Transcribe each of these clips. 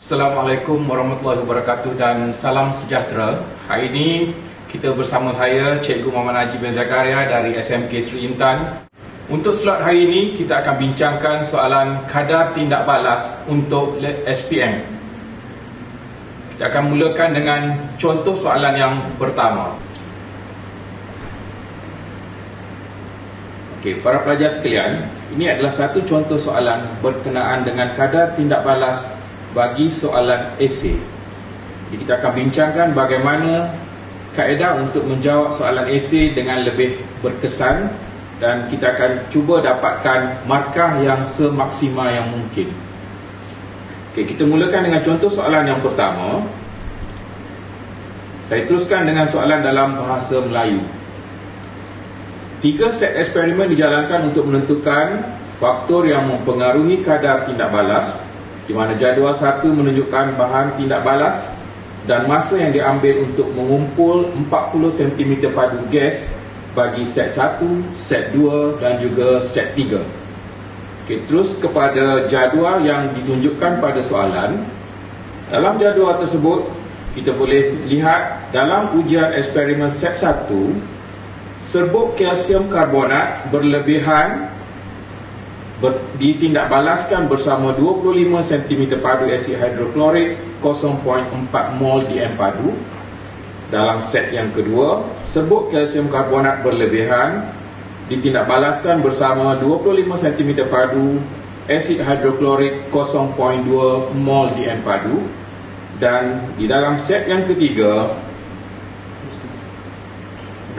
Assalamualaikum warahmatullahi wabarakatuh dan salam sejahtera. Hari ini kita bersama saya Cikgu Muhammad Najib bin Zakaria dari SMK Sri Intan. Untuk slot hari ini kita akan bincangkan soalan kadar tindak balas untuk SPM. Kita akan mulakan dengan contoh soalan yang pertama. Okey, para pelajar sekalian, ini adalah satu contoh soalan berkenaan dengan kadar tindak balas bagi soalan esei. Jadi kita akan bincangkan bagaimana kaedah untuk menjawab soalan esei dengan lebih berkesan, dan kita akan cuba dapatkan markah yang semaksimal yang mungkin. Okey, kita mulakan dengan contoh soalan yang pertama. Saya teruskan dengan soalan dalam bahasa Melayu. 3 set eksperimen dijalankan untuk menentukan faktor yang mempengaruhi kadar tindak balas, di mana jadual 1 menunjukkan bahan tindak balas dan masa yang diambil untuk mengumpul 40 cm padu gas bagi set 1, set 2 dan juga set 3. Okey, terus kepada jadual yang ditunjukkan pada soalan. Dalam jadual tersebut, kita boleh lihat dalam ujian eksperimen set 1, serbuk kalsium karbonat berlebihan ditindakbalaskan bersama 25 cm padu asid hidroklorik 0.4 mol DM padu. Dalam set yang kedua, serbuk kalsium karbonat berlebihan ditindakbalaskan bersama 25 cm padu asid hidroklorik 0.2 mol DM padu. Dan di dalam set yang ketiga,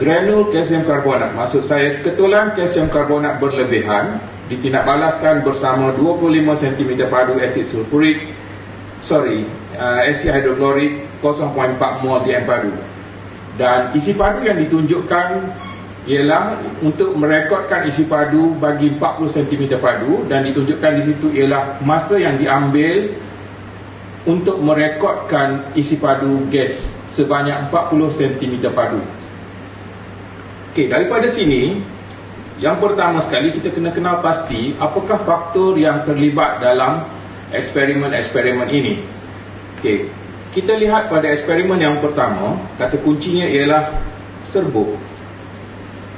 granul kalsium karbonat, maksud saya ketulan kalsium karbonat berlebihan, ditindakbalaskan bersama 25 cm padu asid sulfurik asid hidroklorik 0.4 mol DM padu. Dan isi padu yang ditunjukkan ialah untuk merekodkan isi padu bagi 40 cm padu, dan ditunjukkan di situ ialah masa yang diambil untuk merekodkan isi padu gas sebanyak 40 cm padu. Okey, daripada sini, yang pertama sekali kita kena kenal pasti apakah faktor yang terlibat dalam eksperimen-eksperimen ini. Okey, kita lihat pada eksperimen yang pertama, kata kuncinya ialah serbuk.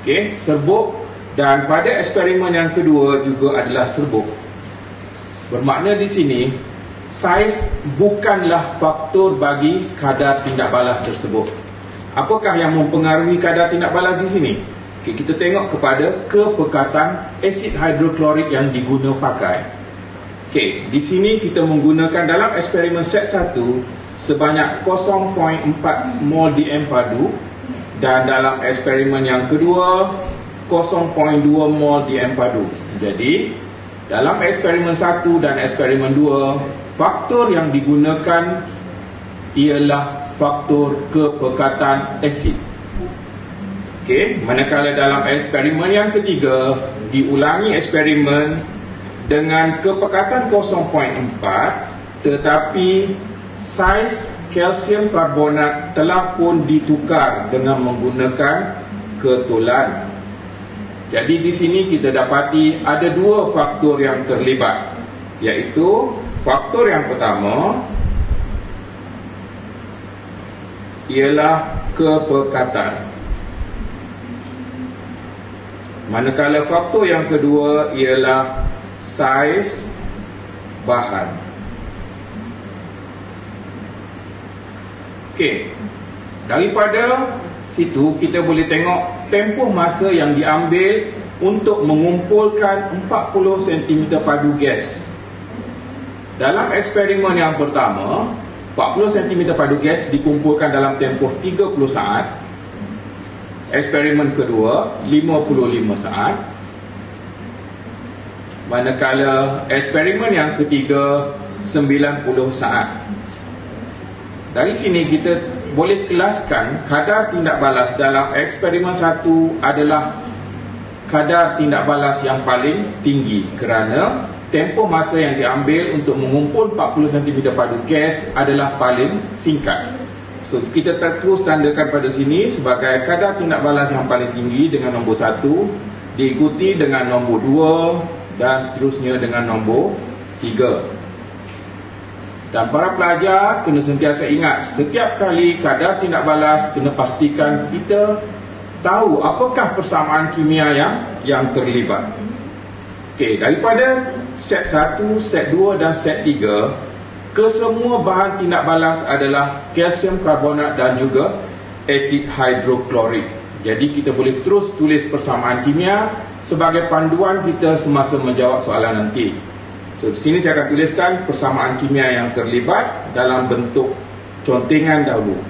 Okey, serbuk, dan pada eksperimen yang kedua juga adalah serbuk. Bermakna di sini saiz bukanlah faktor bagi kadar tindak balas tersebut. Apakah yang mempengaruhi kadar tindak balas di sini? Okay, kita tengok kepada kepekatan asid hidroklorik yang diguna pakai. Okey, di sini kita menggunakan dalam eksperimen set 1 sebanyak 0.4 mol DM padu, dan dalam eksperimen yang kedua 0.2 mol DM padu. Jadi, dalam eksperimen 1 dan eksperimen 2, faktor yang digunakan ialah faktor kepekatan asid. Okey, manakala dalam eksperimen yang ketiga diulangi eksperimen dengan kepekatan 0.4, tetapi saiz kalsium karbonat telah pun ditukar dengan menggunakan ketulan. Jadi di sini kita dapati ada 2 faktor yang terlibat, iaitu faktor yang pertama ialah kepekatan, manakala faktor yang kedua ialah saiz bahan. Okey, daripada situ kita boleh tengok tempoh masa yang diambil untuk mengumpulkan 40 cm padu gas. Dalam eksperimen yang pertama, 40 cm padu gas dikumpulkan dalam tempoh 30 saat. Eksperimen kedua 55 saat. Manakala eksperimen yang ketiga 90 saat. Dari sini kita boleh kelaskan kadar tindak balas dalam eksperimen 1 adalah kadar tindak balas yang paling tinggi, kerana tempoh masa yang diambil untuk mengumpul 40 cm padu gas adalah paling singkat. So, kita terus tandakan pada sini sebagai kadar tindak balas yang paling tinggi dengan nombor 1, diikuti dengan nombor 2 dan seterusnya dengan nombor 3. Dan para pelajar kena sentiasa ingat, setiap kali kadar tindak balas kena pastikan kita tahu apakah persamaan kimia yang terlibat. Okey, daripada set 1, set 2 dan set 3, kesemua bahan tindak balas adalah kalsium karbonat dan juga asid hidroklorik. Jadi kita boleh terus tulis persamaan kimia sebagai panduan kita semasa menjawab soalan nanti. So, di sini saya akan tuliskan persamaan kimia yang terlibat dalam bentuk contengan dahulu.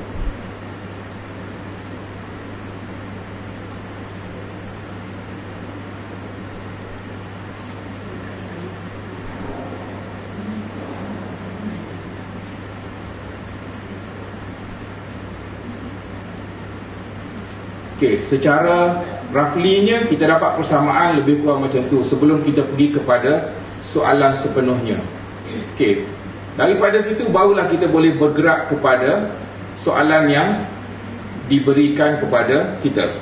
Okey, secara roughly-nya kita dapat persamaan lebih kurang macam tu sebelum kita pergi kepada soalan sepenuhnya. Okey, daripada situ barulah kita boleh bergerak kepada soalan yang diberikan kepada kita.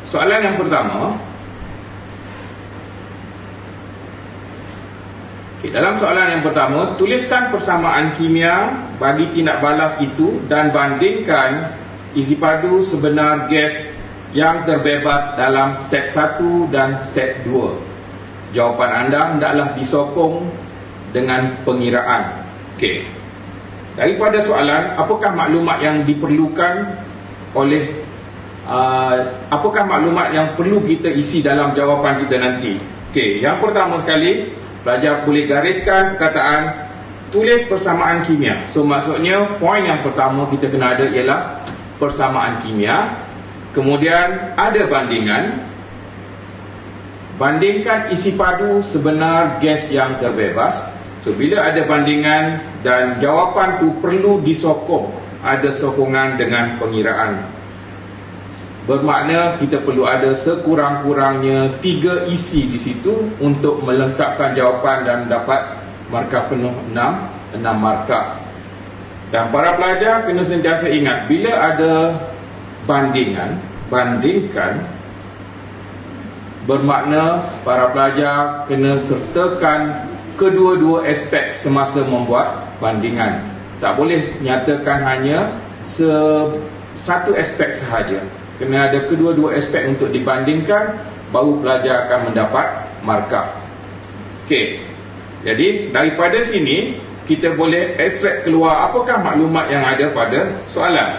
Soalan yang pertama, dalam soalan yang pertama, tuliskan persamaan kimia bagi tindak balas itu dan bandingkan isi padu sebenar gas yang terbebas dalam set 1 dan set 2. Jawapan anda hendaklah disokong dengan pengiraan. Okey. Daripada soalan, apakah maklumat yang diperlukan oleh apakah maklumat yang perlu kita isi dalam jawapan kita nanti? Okey, yang pertama sekali, pelajar boleh gariskan perkataan tulis persamaan kimia. So maksudnya poin yang pertama kita kena ada ialah persamaan kimia. Kemudian ada bandingan. Bandingkan isi padu sebenar gas yang terbebas. So bila ada bandingan dan jawapan tu perlu disokong, ada sokongan dengan pengiraan, bermakna kita perlu ada sekurang-kurangnya 3 isi di situ untuk melengkapkan jawapan dan dapat markah penuh 6 markah. Dan para pelajar kena sentiasa ingat, bila ada bandingkan, bermakna para pelajar kena sertakan kedua-dua aspek semasa membuat bandingan. Tak boleh nyatakan hanya satu aspek sahaja. Kena ada kedua-dua aspek untuk dibandingkan, baru pelajar akan mendapat markah. Okey. Jadi daripada sini kita boleh ekstrak keluar apakah maklumat yang ada pada soalan.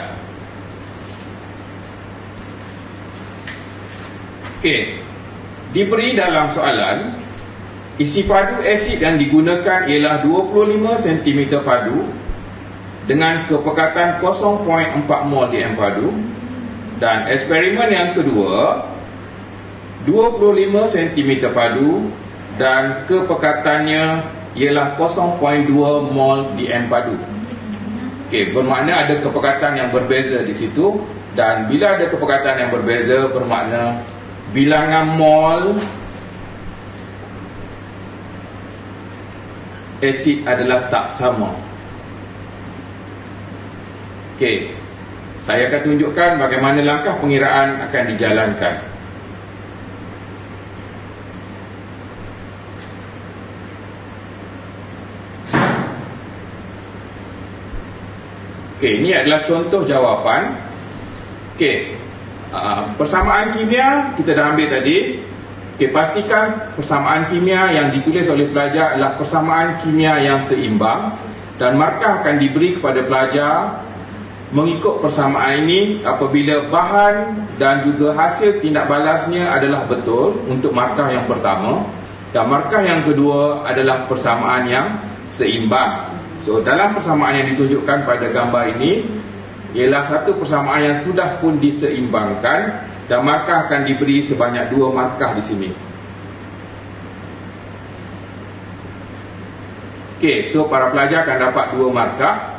Okey. Diberi dalam soalan, isi padu asid yang digunakan ialah 25 cm padu dengan kepekatan 0.4 mol di padu. Dan eksperimen yang kedua, 25 cm padu dan kepekatannya ialah 0.2 mol di padu. Okey, bermakna ada kepekatan yang berbeza di situ. Dan bila ada kepekatan yang berbeza, bermakna bilangan mol asid adalah tak sama. Okey, saya akan tunjukkan bagaimana langkah pengiraan akan dijalankan. Okey, ini adalah contoh jawapan. Okey, persamaan kimia kita dah ambil tadi. Okey, pastikan persamaan kimia yang ditulis oleh pelajar adalah persamaan kimia yang seimbang, dan markah akan diberi kepada pelajar mengikut persamaan ini apabila bahan dan juga hasil tindak balasnya adalah betul untuk markah yang pertama, dan markah yang kedua adalah persamaan yang seimbang. So dalam persamaan yang ditunjukkan pada gambar ini ialah satu persamaan yang sudah pun diseimbangkan, dan markah akan diberi sebanyak 2 markah di sini. Okey, so para pelajar akan dapat 2 markah.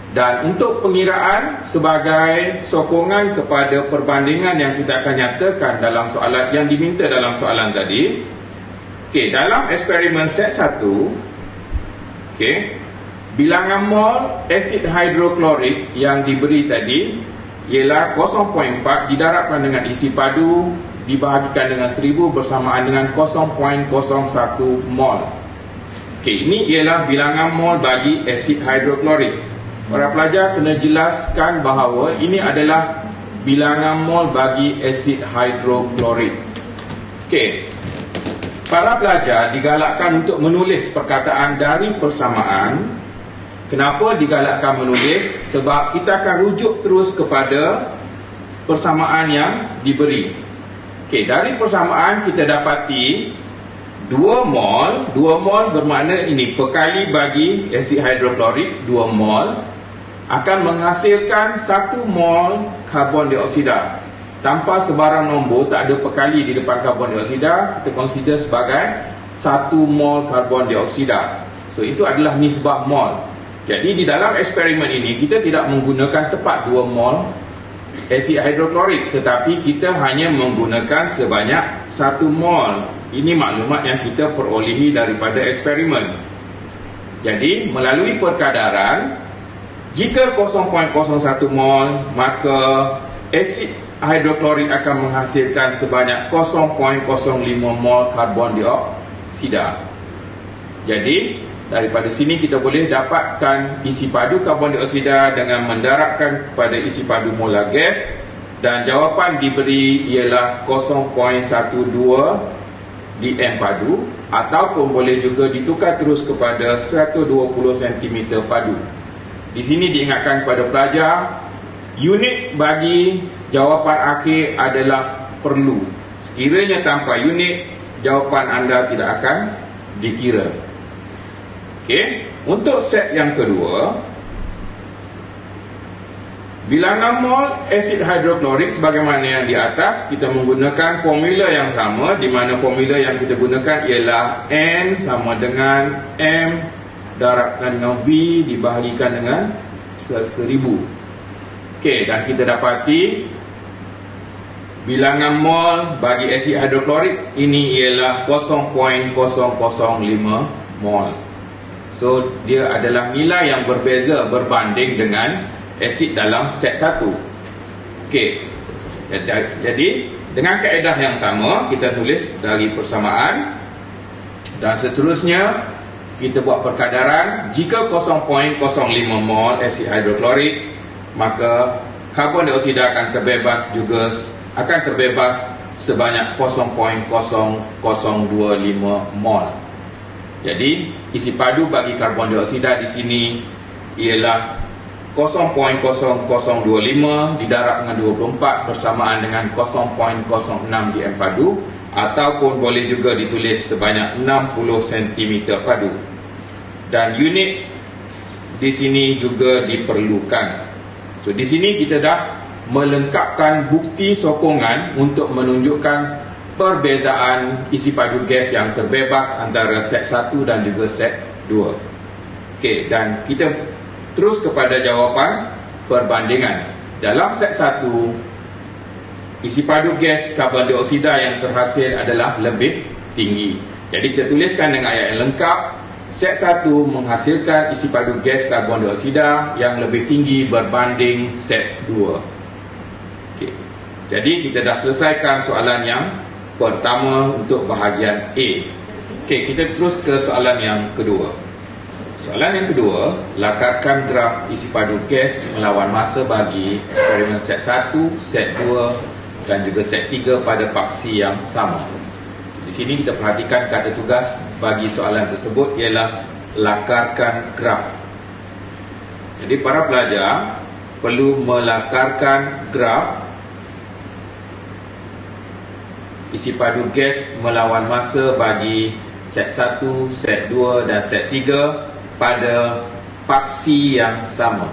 Dan untuk pengiraan sebagai sokongan kepada perbandingan yang kita akan nyatakan dalam soalan yang diminta dalam soalan tadi. Okey, dalam eksperimen set 1, okey, bilangan mol asid hidroklorik yang diberi tadi ialah 0.4 didarabkan dengan isi padu dibahagikan dengan 1000 bersamaan dengan 0.01 mol. Okey, ini ialah bilangan mol bagi asid hidroklorik. Para pelajar kena jelaskan bahawa ini adalah bilangan mol bagi asid hidroklorik. Okey. Para pelajar digalakkan untuk menulis perkataan dari persamaan. Kenapa digalakkan menulis? Sebab kita akan rujuk terus kepada persamaan yang diberi. Okey, dari persamaan kita dapati 2 mol bermakna ini perkali bagi asid hidroklorik 2 mol akan menghasilkan 1 mol karbon dioksida. Tanpa sebarang nombor, tak ada perkali di depan karbon dioksida, kita consider sebagai 1 mol karbon dioksida. So itu adalah nisbah mol. Jadi di dalam eksperimen ini kita tidak menggunakan tepat 2 mol asid hidroklorik, tetapi kita hanya menggunakan sebanyak 1 mol. Ini maklumat yang kita perolehi daripada eksperimen. Jadi melalui perkadaran, jika 0.01 mol, maka asid hidroklorik akan menghasilkan sebanyak 0.05 mol karbon dioksida. Jadi daripada sini kita boleh dapatkan isi padu karbon dioksida dengan mendarabkan kepada isi padu molar gas, dan jawapan diberi ialah 0.12 dm padu, ataupun boleh juga ditukar terus kepada 120 cm padu. Di sini diingatkan kepada pelajar, unit bagi jawapan akhir adalah perlu. Sekiranya tanpa unit, jawapan anda tidak akan dikira. Okey, untuk set yang kedua, bilangan mol asid hidroklorik sebagaimana yang di atas, kita menggunakan formula yang sama, di mana formula yang kita gunakan ialah N sama dengan M darabkan dengan V dibahagikan dengan 1000. Okey, dan kita dapati bilangan mol bagi asid hidroklorik ini ialah 0.005 mol. So dia adalah nilai yang berbeza berbanding dengan asid dalam set 1. Okey. Jadi dengan kaedah yang sama, kita tulis dari persamaan, dan seterusnya kita buat perkadaran. Jika 0.05 mol asid hidroklorik, maka karbon dioksida akan terbebas sebanyak 0.0025 mol. Jadi isi padu bagi karbon dioksida di sini ialah 0.0025 didarab dengan 24 bersamaan dengan 0.06 dm padu, ataupun boleh juga ditulis sebanyak 60 cm padu. Dan unit di sini juga diperlukan. So di sini kita dah melengkapkan bukti sokongan untuk menunjukkan perbezaan isi padu gas yang terbebas antara set 1 dan juga set 2. Okey, dan kita terus kepada jawapan perbandingan. Dalam set 1, isi padu gas karbon dioksida yang terhasil adalah lebih tinggi. Jadi kita tuliskan dengan ayat yang lengkap, set 1 menghasilkan isi padu gas karbon dioksida yang lebih tinggi berbanding set 2. Okey. Jadi kita dah selesaikan soalan yang pertama untuk bahagian A. Okey, kita terus ke soalan yang kedua. Soalan yang kedua, lakarkan graf isi padu gas melawan masa bagi eksperimen set 1, set 2 dan juga set 3 pada paksi yang sama. Di sini kita perhatikan kata tugas bagi soalan tersebut ialah lakarkan graf. Jadi para pelajar perlu melakarkan graf isi padu gas melawan masa bagi set 1, set 2 dan set 3 pada paksi yang sama.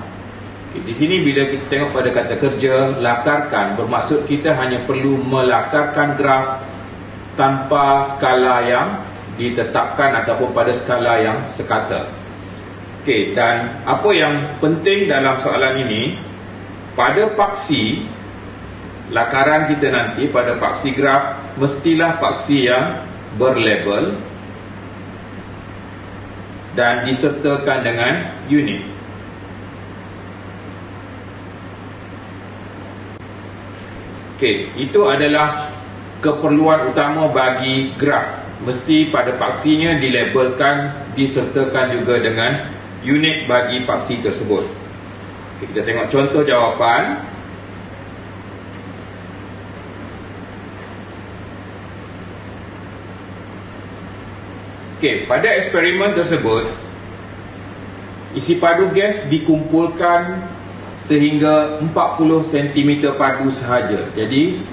Okay, di sini bila kita tengok pada kata kerja lakarkan, bermaksud kita hanya perlu melakarkan graf tanpa skala yang ditetapkan ataupun pada skala yang sekata. Okey, dan apa yang penting dalam soalan ini, pada paksi lakaran kita nanti pada paksi graf mestilah paksi yang berlabel dan disertakan dengan unit. Okey, itu adalah keperluan utama bagi graf. mesti pada paksinya dilabelkan, disertakan juga dengan unit bagi paksi tersebut. Okay, kita tengok contoh jawapan. Okay, pada eksperimen tersebut, isi padu gas dikumpulkan sehingga 40 cm padu sahaja. Jadi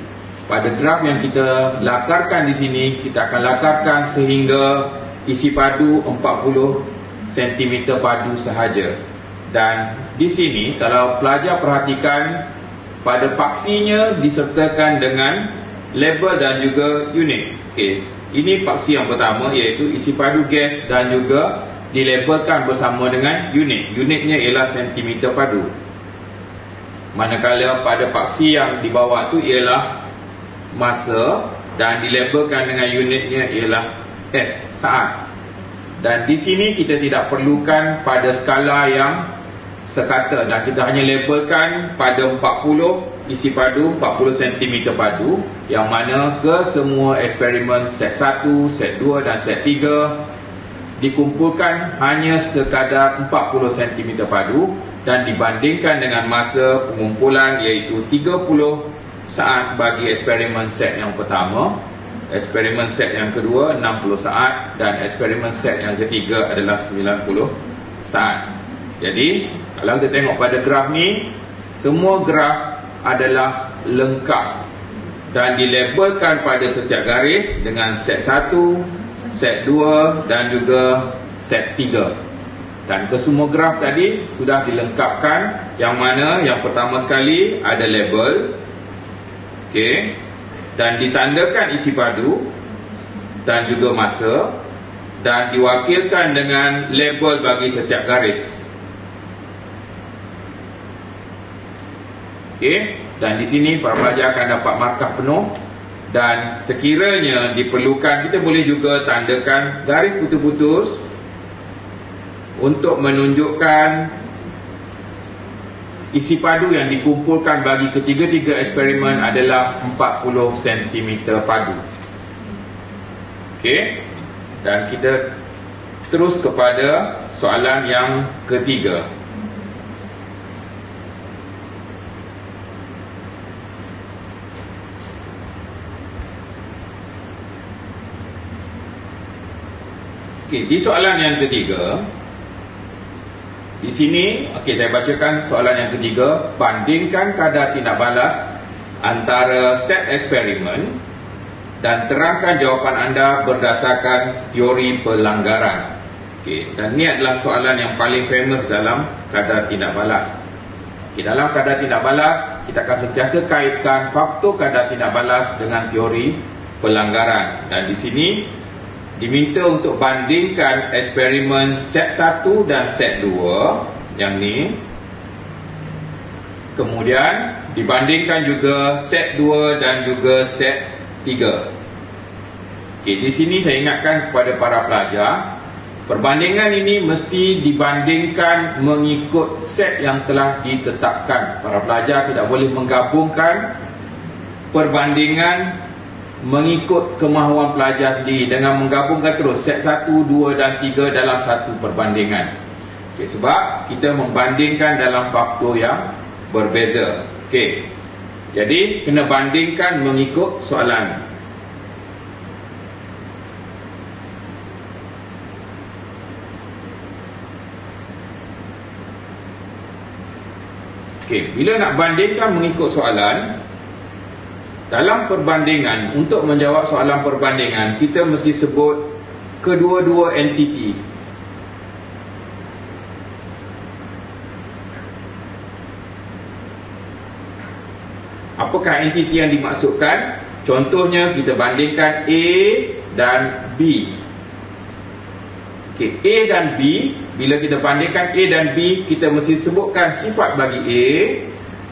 pada graf yang kita lakarkan di sini, kita akan lakarkan sehingga isi padu 40 cm padu sahaja. Dan di sini kalau pelajar perhatikan, pada paksinya disertakan dengan label dan juga unit. Okey, ini paksi yang pertama, iaitu isi padu gas, dan juga dilabelkan bersama dengan unit. Unitnya ialah cm padu. Manakala pada paksi yang di bawah tu ialah masa dan dilabelkan dengan unitnya ialah S, saat. Dan di sini kita tidak perlukan pada skala yang sekata, dan kita hanya labelkan pada 40 isi padu, 40 cm padu, yang mana ke semua eksperimen set 1, set 2 dan set 3 dikumpulkan hanya sekadar 40 cm padu dan dibandingkan dengan masa pengumpulan iaitu 30 saat bagi eksperimen set yang pertama, eksperimen set yang kedua 60 saat, dan eksperimen set yang ketiga adalah 90 saat. Jadi kalau kita tengok pada graf ni, semua graf adalah lengkap dan dilabelkan pada setiap garis dengan set 1, set 2 dan juga set 3. Dan kesemua graf tadi sudah dilengkapkan, yang mana yang pertama sekali ada label, okey, dan ditandakan isi padu dan juga masa, dan diwakilkan dengan label bagi setiap garis. Okey, dan di sini para pelajar akan dapat markah penuh, dan sekiranya diperlukan kita boleh juga tandakan garis putus-putus untuk menunjukkan isi padu yang dikumpulkan bagi ketiga-tiga eksperimen adalah 40 cm padu. Okey, dan kita terus kepada soalan yang ketiga. Okey, di soalan yang ketiga, di sini, okey, saya bacakan soalan yang ketiga. Bandingkan kadar tindak balas antara set eksperimen dan terangkan jawapan anda berdasarkan teori pelanggaran. Okey, dan ini adalah soalan yang paling famous dalam kadar tindak balas. Okey, dalam kadar tindak balas, kita akan sentiasa kaitkan faktor kadar tindak balas dengan teori pelanggaran. Dan di sini diminta untuk bandingkan eksperimen set 1 dan set 2 yang ni. Kemudian dibandingkan juga set 2 dan juga set 3. Okey, di sini saya ingatkan kepada para pelajar, perbandingan ini mesti dibandingkan mengikut set yang telah ditetapkan. Para pelajar tidak boleh menggabungkan perbandingan mengikut kemahuan pelajar sendiri dengan menggabungkan terus set 1, 2 dan 3 dalam satu perbandingan. Okey, sebab kita membandingkan dalam faktor yang berbeza. Okey, jadi kena bandingkan mengikut soalan. Okey, bila nak bandingkan mengikut soalan, dalam perbandingan, untuk menjawab soalan perbandingan, kita mesti sebut kedua-dua entiti. Apakah entiti yang dimaksudkan? Contohnya, kita bandingkan A dan B. Okey, A dan B, bila kita bandingkan A dan B, kita mesti sebutkan sifat bagi A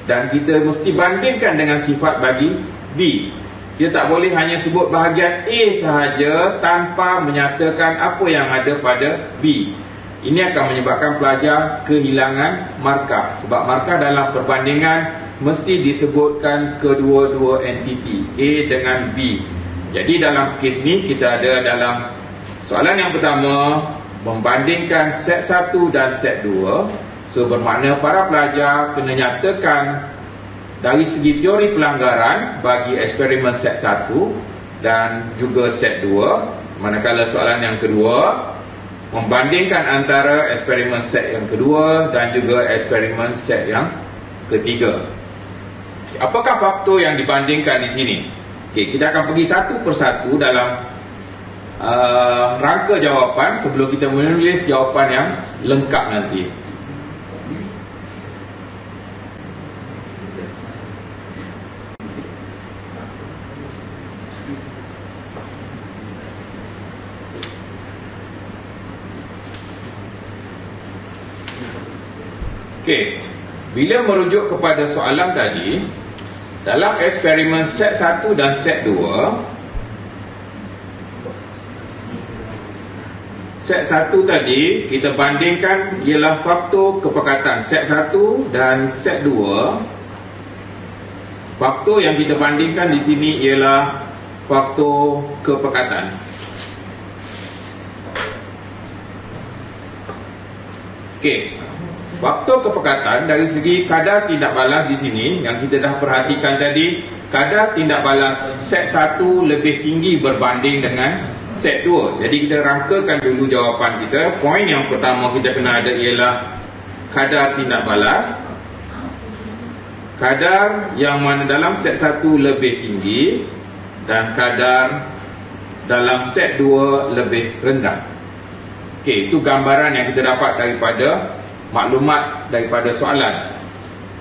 dan kita mesti bandingkan dengan sifat bagi B. Kita tak boleh hanya sebut bahagian A sahaja tanpa menyatakan apa yang ada pada B. Ini akan menyebabkan pelajar kehilangan markah, sebab markah dalam perbandingan mesti disebutkan kedua-dua entiti A dengan B. Jadi dalam kes ni kita ada dalam soalan yang pertama, membandingkan set 1 dan set 2. So bermakna para pelajar kena nyatakan dari segi teori pelanggaran bagi eksperimen set 1 dan juga set 2. Manakala soalan yang kedua, membandingkan antara eksperimen set yang kedua dan juga eksperimen set yang ketiga. Apakah faktor yang dibandingkan di sini? Okey, kita akan pergi satu persatu dalam rangka jawapan sebelum kita menulis jawapan yang lengkap nanti. Okey, bila merujuk kepada soalan tadi, dalam eksperimen set 1 dan set 2, set 1 tadi kita bandingkan ialah faktor kepekatan set 1 dan set 2. Faktor yang kita bandingkan di sini ialah faktor kepekatan. Okey, faktor kepekatan dari segi kadar tindak balas di sini yang kita dah perhatikan tadi, kadar tindak balas set 1 lebih tinggi berbanding dengan set 2. Jadi kita rangkakan dulu jawapan kita. Poin yang pertama kita kena ada ialah kadar tindak balas. Kadar yang mana dalam set 1 lebih tinggi dan kadar dalam set 2 lebih rendah. Okey, itu gambaran yang kita dapat daripada maklumat daripada soalan.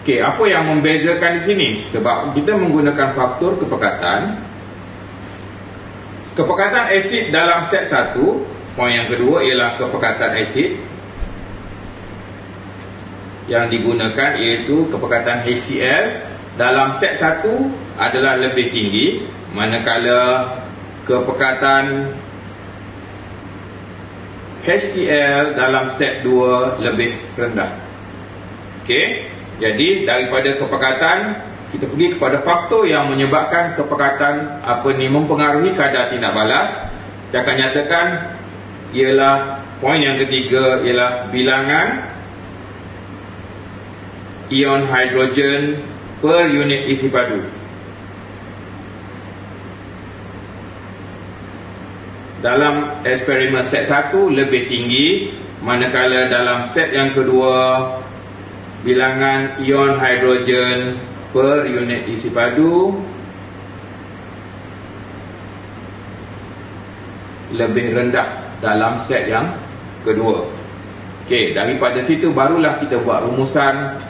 Okey, apa yang membezakan di sini? Sebab kita menggunakan faktor kepekatan. Kepekatan asid dalam set 1, poin yang kedua ialah kepekatan asid yang digunakan, iaitu kepekatan HCl dalam set 1 adalah lebih tinggi, manakala kepekatan HCl dalam set 2 lebih rendah. Okey, jadi daripada kepekatan kita pergi kepada faktor yang menyebabkan kepekatan mempengaruhi kadar tindak balas. Kita akan nyatakan ialah poin yang ketiga ialah bilangan ion hidrogen per unit isi padu. Dalam eksperimen set 1 lebih tinggi, manakala dalam set yang kedua bilangan ion hidrogen per unit isi padu lebih rendah dalam set yang kedua. Okey, daripada situ barulah kita buat rumusan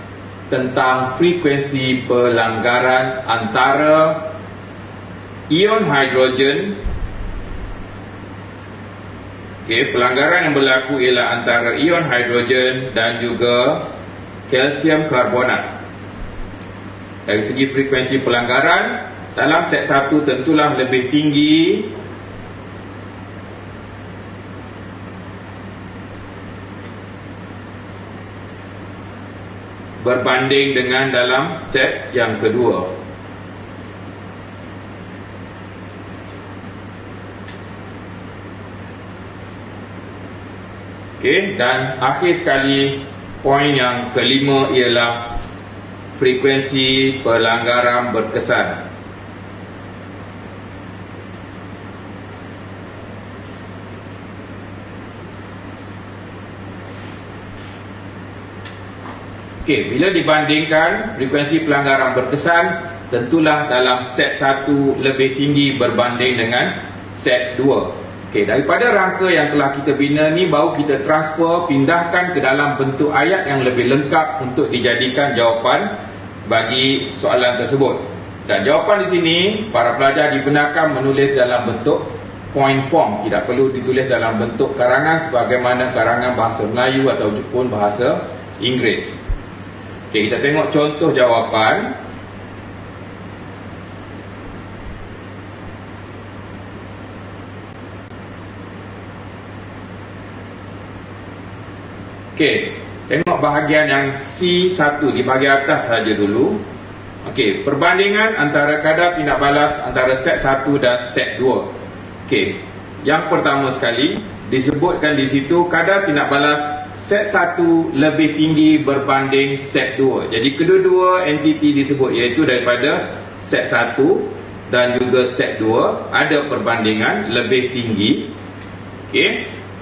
tentang frekuensi pelanggaran antara ion hidrogen. Okey, pelanggaran yang berlaku ialah antara ion hidrogen dan juga kalsium karbonat. Dari segi frekuensi pelanggaran, dalam set 1 tentulah lebih tinggi berbanding dengan dalam set yang kedua. Okey, dan akhir sekali poin yang kelima ialah frekuensi pelanggaran berkesan. Okey, bila dibandingkan frekuensi pelanggaran berkesan, tentulah dalam set 1 lebih tinggi berbanding dengan set 2. Okey, daripada rangka yang telah kita bina ni, baru kita transfer, pindahkan ke dalam bentuk ayat yang lebih lengkap untuk dijadikan jawapan bagi soalan tersebut. Dan jawapan di sini, para pelajar dibenarkan menulis dalam bentuk point form, tidak perlu ditulis dalam bentuk karangan sebagaimana karangan bahasa Melayu ataupun bahasa Inggeris. Okey, kita tengok contoh jawapan. Okey, tengok bahagian yang C1 di bahagian atas saja dulu. Okey, perbandingan antara kadar tindak balas antara set 1 dan set 2. Okey, yang pertama sekali disebutkan di situ kadar tindak balas set 1 lebih tinggi berbanding set 2. Jadi kedua-dua entiti disebut, iaitu daripada set 1 dan juga set 2 ada perbandingan lebih tinggi. Okey,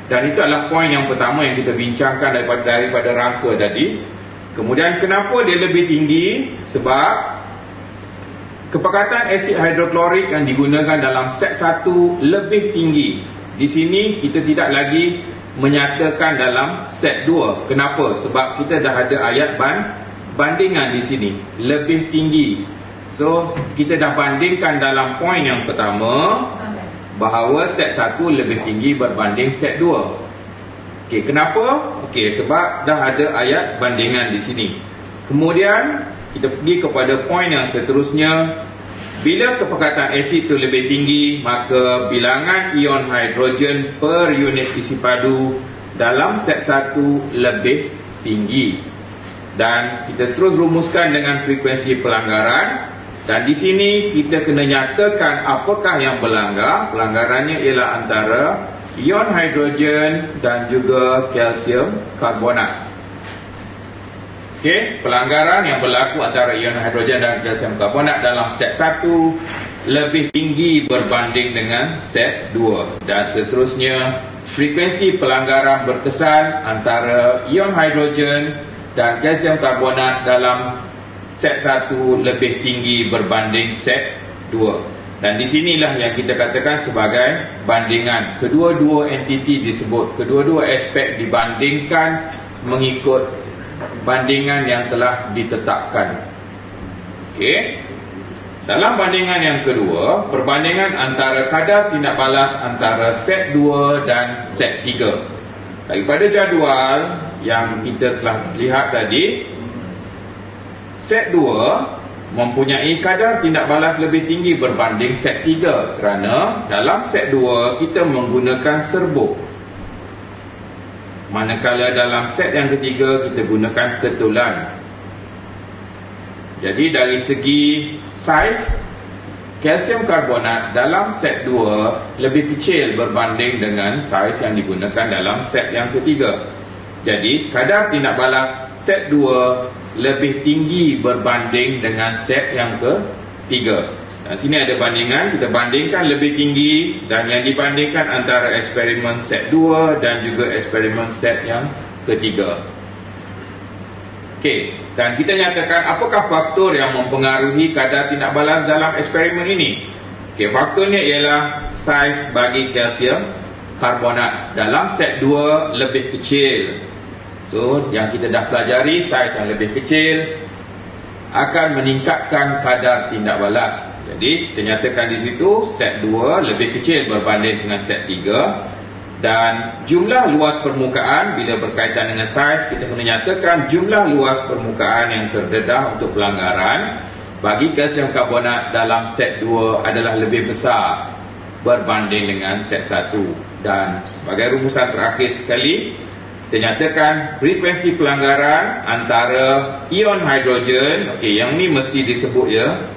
dan itu adalah poin yang pertama yang kita bincangkan daripada rangka tadi. Kemudian kenapa dia lebih tinggi? Sebab kepekatan asid hidroklorik yang digunakan dalam set 1 lebih tinggi. Di sini kita tidak lagi menyatakan dalam set 2. Kenapa? Sebab kita dah ada ayat bandingan di sini, lebih tinggi. So kita dah bandingkan dalam poin yang pertama bahawa set 1 lebih tinggi berbanding set 2. Okey, kenapa? Okey, sebab dah ada ayat bandingan di sini. Kemudian kita pergi kepada poin yang seterusnya. Bila kepekatan asid itu lebih tinggi, maka bilangan ion hidrogen per unit isi padu dalam set 1 lebih tinggi. Dan kita terus rumuskan dengan frekuensi pelanggaran. Dan di sini kita kena nyatakan apakah yang berlanggar. Pelanggarannya ialah antara ion hidrogen dan juga kalsium karbonat. Okey, pelanggaran yang berlaku antara ion hidrogen dan kalsium karbonat dalam set 1 lebih tinggi berbanding dengan set 2. Dan seterusnya, frekuensi pelanggaran berkesan antara ion hidrogen dan kalsium karbonat dalam set 1 lebih tinggi berbanding set 2. Dan di sinilah yang kita katakan sebagai bandingan. Kedua-dua entiti disebut, kedua-dua aspek dibandingkan mengikut bandingan yang telah ditetapkan. Okey. Dalam bandingan yang kedua, perbandingan antara kadar tindak balas antara set 2 dan set 3. Daripada jadual yang kita telah lihat tadi, set 2 mempunyai kadar tindak balas lebih tinggi berbanding set 3 kerana dalam set 2 kita menggunakan serbuk, manakala dalam set yang ketiga kita gunakan ketulan. Jadi dari segi saiz, kalsium karbonat dalam set 2 lebih kecil berbanding dengan saiz yang digunakan dalam set yang ketiga. Jadi kadar tindak balas set 2 lebih tinggi berbanding dengan set yang ketiga. Dan sini ada bandingan, kita bandingkan lebih tinggi, dan yang dibandingkan antara eksperimen set 2 dan juga eksperimen set yang ketiga. Okey, dan kita nyatakan apakah faktor yang mempengaruhi kadar tindak balas dalam eksperimen ini. Okey, faktornya ialah saiz bagi kalsium karbonat dalam set 2 lebih kecil. So, yang kita dah pelajari, saiz yang lebih kecil akan meningkatkan kadar tindak balas. Jadi, kita nyatakan di situ set 2 lebih kecil berbanding dengan set 3. Dan jumlah luas permukaan, bila berkaitan dengan saiz, kita kena nyatakan jumlah luas permukaan yang terdedah untuk pelanggaran bagi kalsium karbonat dalam set 2 adalah lebih besar berbanding dengan set 1. Dan sebagai rumusan terakhir sekali, kita nyatakan frekuensi pelanggaran antara ion hidrogen, okey, yang ni mesti disebut ya,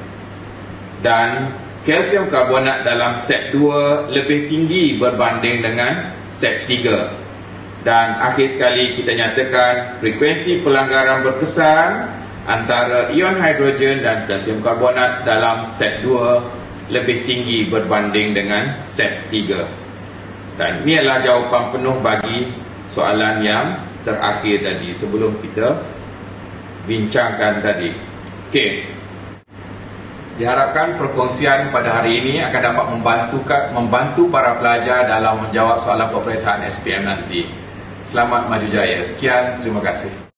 dan kalsium karbonat dalam set 2 lebih tinggi berbanding dengan set 3. Dan akhir sekali kita nyatakan frekuensi pelanggaran berkesan antara ion hidrogen dan kalsium karbonat dalam set 2 lebih tinggi berbanding dengan set 3. Dan ini adalah jawapan penuh bagi soalan yang terakhir tadi sebelum kita bincangkan tadi. Okey. Diharapkan perkongsian pada hari ini akan dapat membantu para pelajar dalam menjawab soalan peperiksaan SPM nanti. Selamat maju jaya. Sekian, terima kasih.